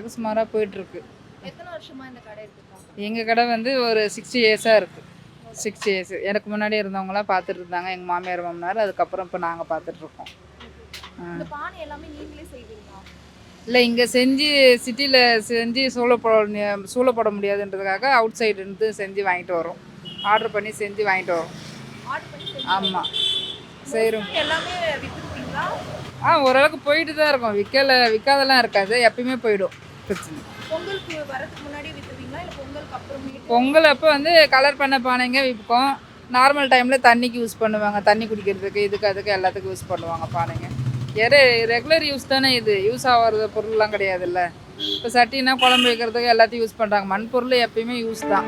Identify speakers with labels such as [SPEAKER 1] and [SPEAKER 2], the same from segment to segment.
[SPEAKER 1] ஓரளவுக்கு சுமாராக போயிட்டுருக்கு.
[SPEAKER 2] எத்தனை வருஷமா இந்த கடை இருக்குக்கா?
[SPEAKER 1] எங்கள் கடை வந்து ஒரு 60 இயர்ஸாக இருக்குது. 60 இயர்ஸ் எனக்கு முன்னாடி இருந்தவங்களாம் பார்த்துட்டு இருந்தாங்க, எங்கள் மாமியார் மாமனார். அதுக்கப்புறம் இப்போ நாங்கள் பார்த்துட்ருக்கோம்.
[SPEAKER 2] இந்த பானை எல்லாமே நீங்களே செய்வீங்களா?
[SPEAKER 1] இல்லை, இங்கே செஞ்சு சிட்டியில் செஞ்சு சூழப்பட முடியாதுன்றதுக்காக அவுட் சைடு இருந்து செஞ்சு வாங்கிட்டு வரோம். ஆர்டர் பண்ணி செஞ்சு வாங்கிட்டு வரோம்.
[SPEAKER 2] ஆர்டர் பண்ணி
[SPEAKER 1] ஆமாம், செய்கிறோம்.
[SPEAKER 2] எல்லாமே வித்துருவீங்களா?
[SPEAKER 1] ஓரளவுக்கு போயிட்டு தான் இருக்கும். விற்காதெல்லாம் இருக்காது, எப்பயுமே போயிடும். பிரச்சனை.
[SPEAKER 2] பொங்கலுக்கு வரதுக்கு முன்னாடி வித்துவீங்களா இல்லை பொங்கலுக்கு அப்புறமேட்டு?
[SPEAKER 1] பொங்கல் அப்போ வந்து கலர் பண்ண பானைங்க விற்போம். நார்மல் டைமில் தண்ணிக்கு யூஸ் பண்ணுவாங்க, தண்ணி குடிக்கிறதுக்கு அதுக்கு எல்லாத்துக்கும் யூஸ் பண்ணுவாங்க பானைங்க. ரெகுலர் யூஸ் தானே, இது யூஸ் ஆகாத பொருள்லாம் கிடையாதுல்ல. இப்போ சட்டினா குழம்பு வைக்கிறதுக்கு எல்லாத்தையும் யூஸ் பண்ணுறாங்க. மண் பொருள் எப்பயுமே யூஸ் தான்.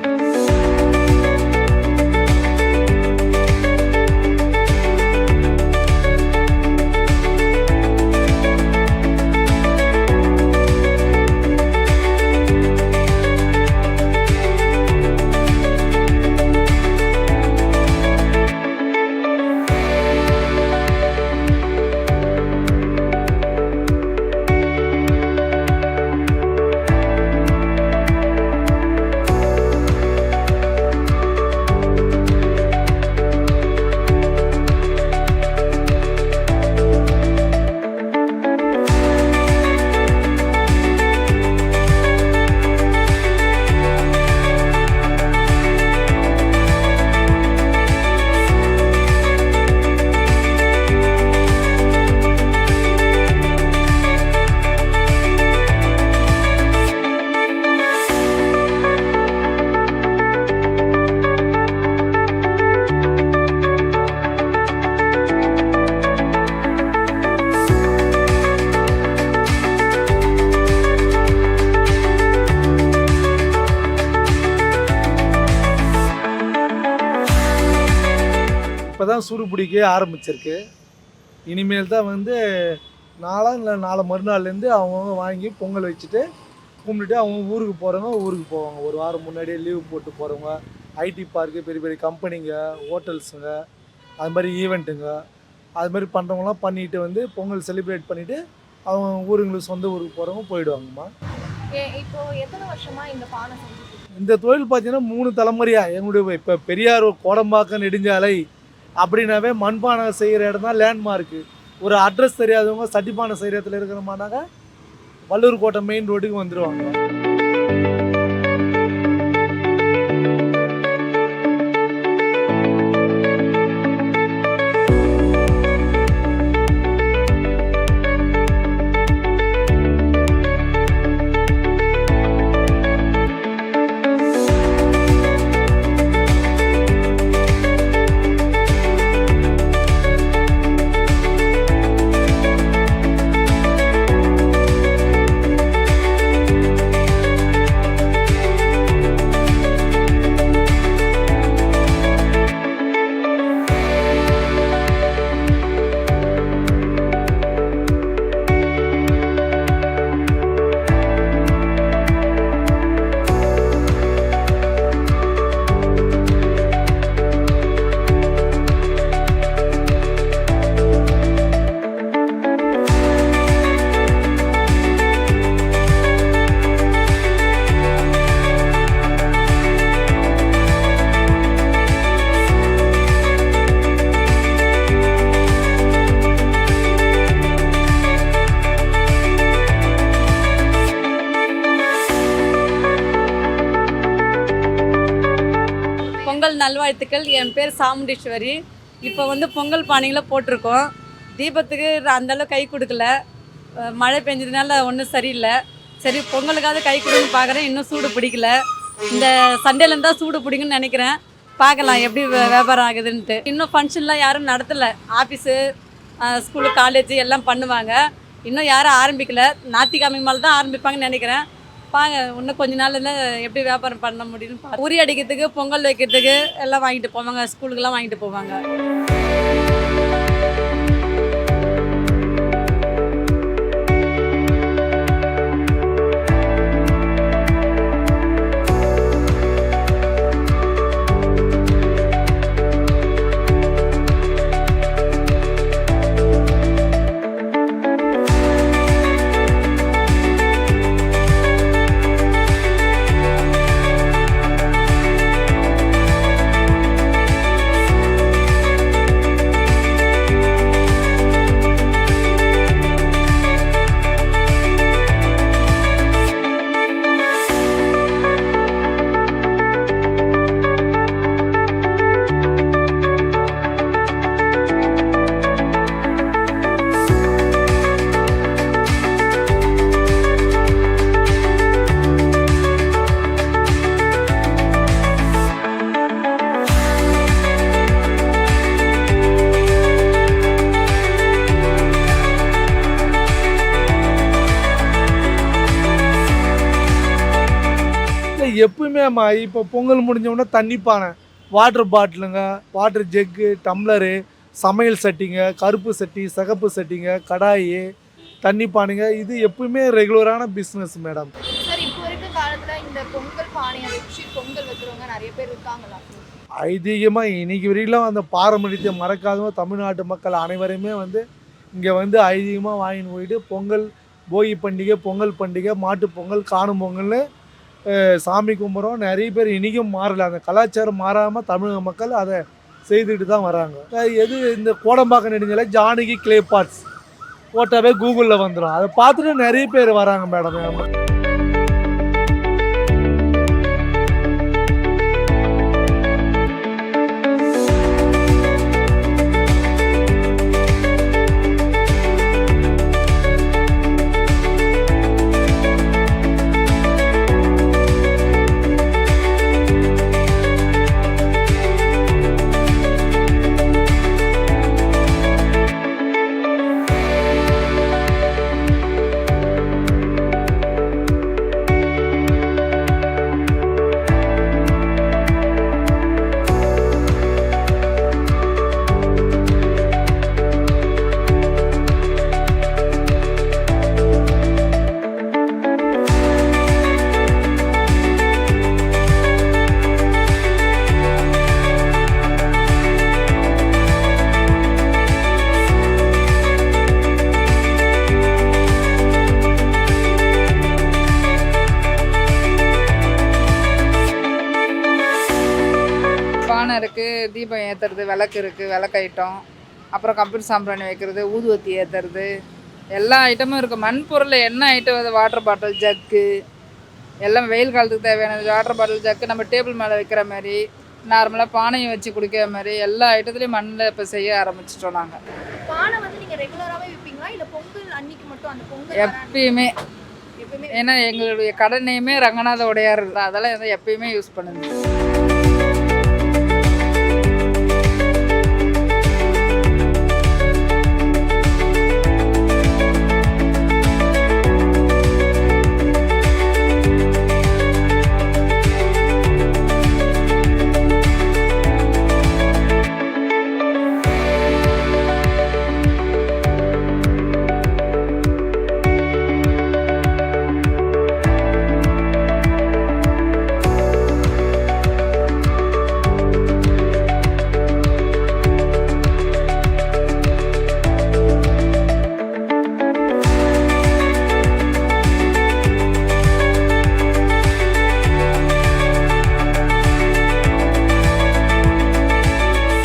[SPEAKER 3] இப்போ தான் சூடு பிடிக்க ஆரம்பிச்சிருக்கு. இனிமேல் தான் வந்து நாளை மறுநாள்லேருந்து அவங்கவுங்க வாங்கி பொங்கல் வச்சுட்டு கும்பிட்டுட்டு அவங்க ஊருக்கு போகிறவங்க ஊருக்கு போவாங்க. ஒரு வாரம் முன்னாடியே லீவு போட்டு போகிறவங்க, ஐடி பார்க்கு, பெரிய பெரிய கம்பெனிங்க, ஹோட்டல்ஸுங்க, அது மாதிரி ஈவெண்ட்டுங்க, அது மாதிரி பண்ணுறவங்களாம் பண்ணிட்டு வந்து பொங்கல் செலிப்ரேட் பண்ணிவிட்டு அவங்க ஊருங்களுக்கு சொந்த ஊருக்கு போகிறவங்க போயிடுவாங்கம்மா.
[SPEAKER 2] இப்போ எத்தனை வருஷமா இந்த பானை செஞ்சுட்டு?
[SPEAKER 3] இந்த தொழில் பார்த்தீங்கன்னா 3 தலைமுறையாக எங்களுடைய இப்போ பெரியார் கோடம்பாக்கம் நெடுஞ்சாலை அப்படின்னாவே மண்பானை செய்கிற இடம் தான் லேண்ட்மார்க்கு. ஒரு அட்ரஸ் தெரியாதவங்க சட்டிப்பானை செய்கிற இடத்துல இருக்கிறோமானாங்க வள்ளூர் கோட்டை மெயின் ரோட்டுக்கு வந்துடுவாங்க.
[SPEAKER 4] பொங்கல் நல்வாழ்த்துக்கள். என் பேர் சாமுண்டீஸ்வரி. இப்போ வந்து பொங்கல் பானைகளை போட்டிருக்கோம். தீபத்துக்கு அந்தளவு கை கொடுக்கல, மழை பெஞ்சதுனால ஒன்றும் சரியில்லை. சரி பொங்கலுக்காவது கை கொடுன்னு பார்க்குறேன், இன்னும் சூடு பிடிக்கல. இந்த சண்டேலேருந்து தான் சூடு பிடிக்குன்னு நினைக்கிறேன். பார்க்கலாம் எப்படி வியாபாரம் ஆகுதுன்ட்டு. இன்னும் ஃபங்க்ஷன்லாம் யாரும் நடத்தலை. ஆஃபீஸு, ஸ்கூலு, காலேஜு எல்லாம் பண்ணுவாங்க. இன்னும் யாரும் ஆரம்பிக்கலை. ஞாயிற்றுக்கிழமை மேலே தான் ஆரம்பிப்பாங்கன்னு நினைக்கிறேன். பாங்க இன்னும் கொஞ்ச நாளில் எப்படி வியாபாரம் பண்ண முடியும்னு உரி அடிக்கிறதுக்கு, பொங்கல் வைக்கிறதுக்கு எல்லாம் வாங்கிட்டு போவாங்க. ஸ்கூலுக்கெல்லாம் வாங்கிட்டு போவாங்க.
[SPEAKER 3] எப்பயுமேம்மா இப்போ பொங்கல் முடிஞ்ச உடனே தண்ணி பானை, வாட்டர் பாட்டிலுங்க, வாட்டர் ஜெக்கு, டம்ளரு, சமையல் சட்டிங்க, கருப்பு சட்டி, சிகப்பு சட்டிங்க, கடாயி, தண்ணி பானைங்க, இது எப்பவுமே ரெகுலரான பிஸ்னஸ் மேடம்.
[SPEAKER 2] சார் இப்போ இருக்க காலத்துல இந்த பொங்கல் பானையை வச்சு பொங்கல் வைக்கிறவங்க நிறைய பேர் இருக்காங்களா?
[SPEAKER 3] ஐதீகமாக இன்னைக்கு வரையிலும் அந்த பாரம்பரியத்தை மறக்காத தமிழ்நாட்டு மக்கள் அனைவருமே வந்து இங்கே வந்து ஐதீகமாக வாங்கின்னு போயிட்டு பொங்கல், போகி பண்டிகை, பொங்கல் பண்டிகை, மாட்டு பொங்கல், காணும் பொங்கல்னு சாமி கும்பிட்றோம். நிறைய பேர் இன்றைக்கும் மாறல, அந்த கலாச்சாரம் மாறாமல் தமிழக மக்கள் அதை செய்துக்கிட்டு தான் வராங்க. எது இந்த கோடம்பாக்கம் நெடுஞ்சாலை ஜானகி கிளே பார்ட்ஸ் போட்டாவே கூகுளில் வந்துடும். அதை பார்த்துட்டு நிறைய பேர் வராங்க மேடம்.
[SPEAKER 1] பானை இருக்குது, தீபம் ஏற்றுறது, விளக்கு இருக்குது, விளக்கு ஐட்டம், அப்புறம் கம்ப்யூட்டர் சாம்பிராணி வைக்கிறது, ஊதுவத்தி ஏற்றுறது, எல்லா ஐட்டமும் இருக்குது. மண்பொருள் என்ன ஐட்டம், வாட்டர் பாட்டில், ஜக்கு, எல்லாம் வெயில் காலத்துக்கு தேவையானது. வாட்டர் பாட்டில், ஜக்கு நம்ம டேபிள் மேலே வைக்கிற மாதிரி, நார்மலாக பானையை வச்சு குடிக்கிற மாதிரி எல்லா ஐட்டத்துலேயும் மண்ணில் இப்போ செய்ய ஆரம்பிச்சிட்டோம் நாங்கள்.
[SPEAKER 2] பானை வந்து நீங்க ரெகுலராகவே விற்பீங்களா இல்லை பொங்கல் அன்னைக்கு மட்டும்? அந்த பொங்கல்
[SPEAKER 1] எப்பயுமே,
[SPEAKER 2] எப்பயுமே.
[SPEAKER 1] ஏன்னா எங்களுடைய கடை நேமே ரங்கநாத உடையார் இருக்குது, அதெல்லாம் எதாவது எப்பயுமே யூஸ் பண்ணுது.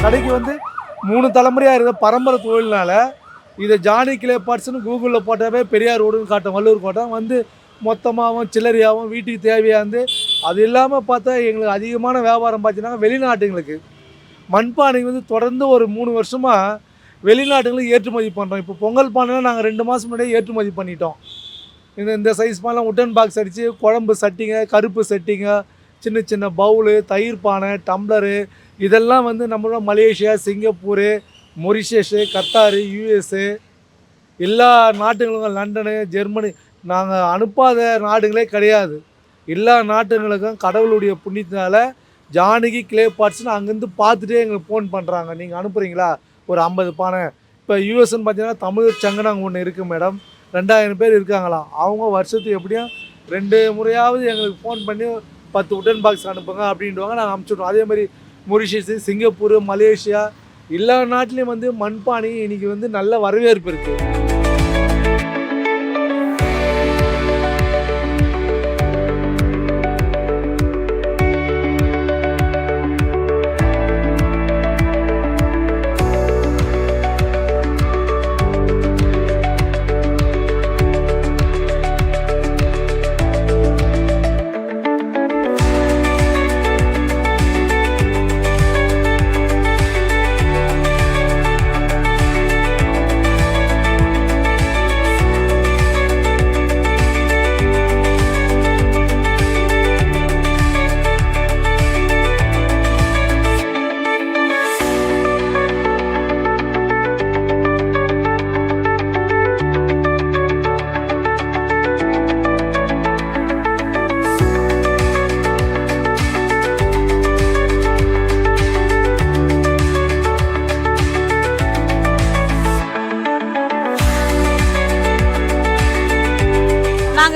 [SPEAKER 3] கடைக்கு வந்து 3 தலைமுறையாக இருக்க பரம்பரை தொழில்னால இதை ஜானி கிளே பார்ட்ஸ்னு கூகுளில் போட்டாவே பெரியார் ரோடுன்னு காட்டும், வள்ளூர் கோட்டம் வந்து மொத்தமாகவும் சில்லறையாகவும் வீட்டுக்கு தேவையாந்து. அது இல்லாமல் பார்த்தா எங்களுக்கு அதிகமான வியாபாரம் பார்த்தீங்கன்னா வெளிநாட்டுங்களுக்கு மண்பானைக்கு வந்து தொடர்ந்து ஒரு 3 வருஷமாக வெளிநாட்டுங்களுக்கு ஏற்றுமதி பண்ணுறோம். இப்போ பொங்கல் பானைலாம் நாங்கள் 2 மாதம் முன்னாடியே ஏற்றுமதி பண்ணிட்டோம். இந்த சைஸ் பானைலாம் உட்டன் பாக்ஸ் அடித்து குழம்பு சட்டிங்க, கருப்பு சட்டிங்க, சின்ன சின்ன பவுலு, தயிர் பானை, டம்ளரு, இதெல்லாம் வந்து நம்மளோட மலேசியா, சிங்கப்பூரு, மொரிஷியஸு, கத்தாரு, யூஎஸ்ஸு, எல்லா நாட்டுகளுக்கும், லண்டனு, ஜெர்மனி, நாங்கள் அனுப்பாத நாடுகளே கிடையாது. எல்லா நாட்டுகளுக்கும் கடவுளுடைய புண்ணியத்தினால ஜானகி கிளே பார்ட்ஸ்னு அங்கேருந்து பார்த்துட்டே எங்களுக்கு ஃபோன் பண்ணுறாங்க, நீங்கள் அனுப்புகிறீங்களா ஒரு 50 பானை. இப்போ யூஎஸ்ன்னு பார்த்தீங்கன்னா தமிழ் சங்கடம் ஒன்று இருக்குது மேடம், 2000 பேர் இருக்காங்களாம். அவங்க வருஷத்துக்கு எப்படியும் 2 முறையாவது எங்களுக்கு ஃபோன் பண்ணி 10 உட்டன் பாக்ஸ் அனுப்புங்க அப்படின்வாங்க, நாங்கள் அனுப்பிச்சுட்றோம். அதே மாதிரி மொரிஷியஸு, சிங்கப்பூர், மலேசியா, எல்லா நாட்டிலையும் வந்து மண்பானை இன்றைக்கி வந்து நல்ல வரவேற்பு இருக்குது.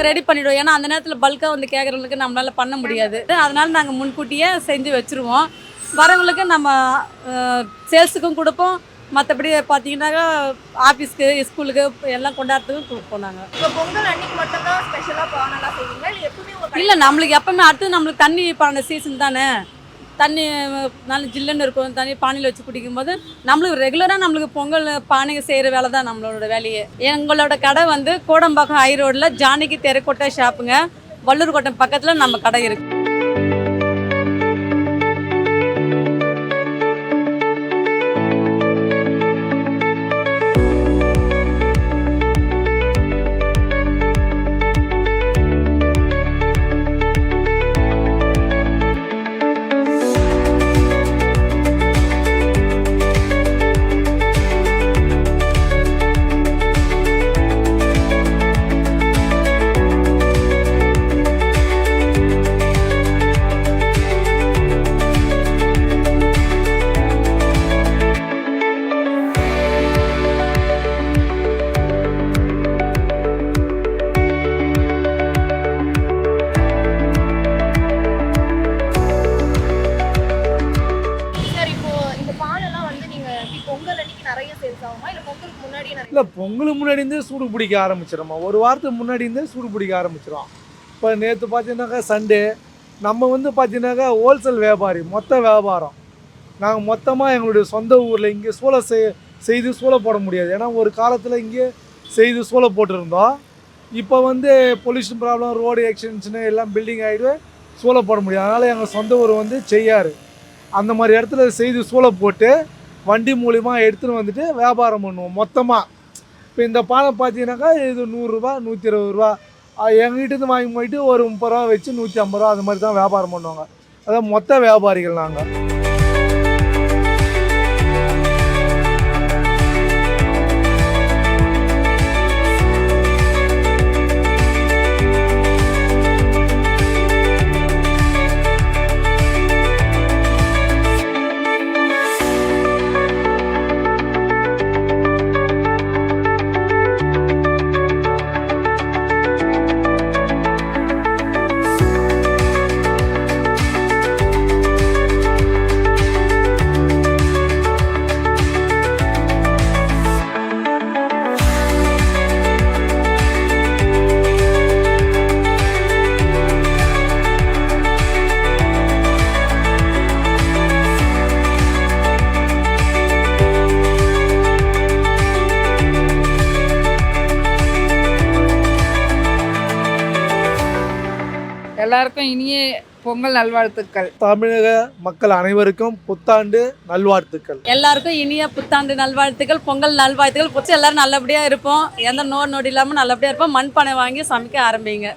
[SPEAKER 4] நாங்கள் ரெடி பண்ணிவிடுவோம். ஏன்னா அந்த நேரத்தில் பல்காக வந்து கேட்குறவங்களுக்கு நம்மளால் பண்ண முடியாது. அதனால் நாங்கள் முன்கூட்டியே செஞ்சு வச்சுருவோம். வரவங்களுக்கு நம்ம சேல்ஸுக்கும் கொடுப்போம். மற்றபடி பார்த்தீங்கன்னாக்கா ஆஃபீஸ்க்கு ஸ்கூலுக்கு எல்லாம் கொண்டாடுறதுக்கும் கொடுப்போம் நாங்கள்.
[SPEAKER 2] இப்போ பொங்கல் அன்னைக்கு மட்டும்தான் ஸ்பெஷலாக பானைலாம் செய்வீங்களா இல்லை எப்பவுமே உங்க
[SPEAKER 4] இல்லை, நம்மளுக்கு எப்பவுமே அடுத்து நம்மளுக்கு தண்ணி பானை சீசன் தானே. தண்ணி நல்ல ஜில்லுன்னு இருக்கும். தண்ணி பானையில் வச்சு குடிக்கும்போது நம்மளுக்கு ரெகுலராக நம்மளுக்கு பொங்கல் பானைங்க செய்கிற வேலை தான் நம்மளோட வேலையே. எங்களோட கடை வந்து கோடம்பாக்கம் ஹை ரோடில் ஜானகி தெருக்கோட்டை ஷாப்புங்க. வள்ளூர் கோட்டை பக்கத்தில் நம்ம கடை இருக்குது.
[SPEAKER 2] பொங்கல் அன்னைக்கு நிறைய சேல்ஸ் ஆகுமா இல்ல பொங்கலுக்கு முன்னாடியே நிறைய?
[SPEAKER 3] இல்லை பொங்கலுக்கு முன்னாடி இருந்தே சூடு பிடிக்க ஆரம்பிச்சிடும்மா. ஒரு வாரத்துக்கு முன்னாடி இருந்தே சூடு பிடிக்க ஆரம்பிச்சிடும். இப்போ நேற்று பார்த்தீங்கன்னாக்கா சண்டே நம்ம வந்து பார்த்தீங்கன்னாக்கா ஹோல்சேல் வியாபாரி, மொத்த வியாபாரம். நாங்கள் மொத்தமாக எங்களுடைய சொந்த ஊரில் இங்கே சூளை செய்து சூளை போட முடியாது. ஏன்னா ஒரு காலத்தில் இங்கே செய்து சூளை போட்டுருந்தோம். இப்போ வந்து பொல்யூஷன் ப்ராப்ளம், ரோடு எக்ஸ்டென்ஷனு எல்லாம் பில்டிங் ஆகிடு சூளை போட முடியாது. அதனால் எங்கள் சொந்த ஊர் வந்து செய்யாறு அந்த மாதிரி இடத்துல செய்து சூளை போட்டு வண்டி மூலிமா எடுத்துகிட்டு வந்துட்டு வியாபாரம் பண்ணுவோம் மொத்தமாக. இப்போ இந்த பானை பார்த்தீங்கன்னாக்கா இது 100 ரூபா 120 ரூபா. எங்ககிட்டேருந்து வாங்கி போயிட்டு ஒரு 30 ரூபா வச்சு 150 ரூபா அது மாதிரி தான் வியாபாரம் பண்ணுவாங்க. அதான் மொத்த வியாபாரிகள் நாங்கள்.
[SPEAKER 1] எல்லாருக்கும் இனிய பொங்கல் நல்வாழ்த்துக்கள்.
[SPEAKER 3] தமிழக மக்கள் அனைவருக்கும் புத்தாண்டு நல்வாழ்த்துக்கள்.
[SPEAKER 4] எல்லாருக்கும் இனிய புத்தாண்டு நல்வாழ்த்துக்கள், பொங்கல் நல்வாழ்த்துக்கள். எல்லாரும் நல்லபடியாக இருப்போம். எந்த நோய் நொடி இல்லாமல் நல்லபடியாக இருப்போம். மண்பானை வாங்கி சமைக்க ஆரம்பிங்க.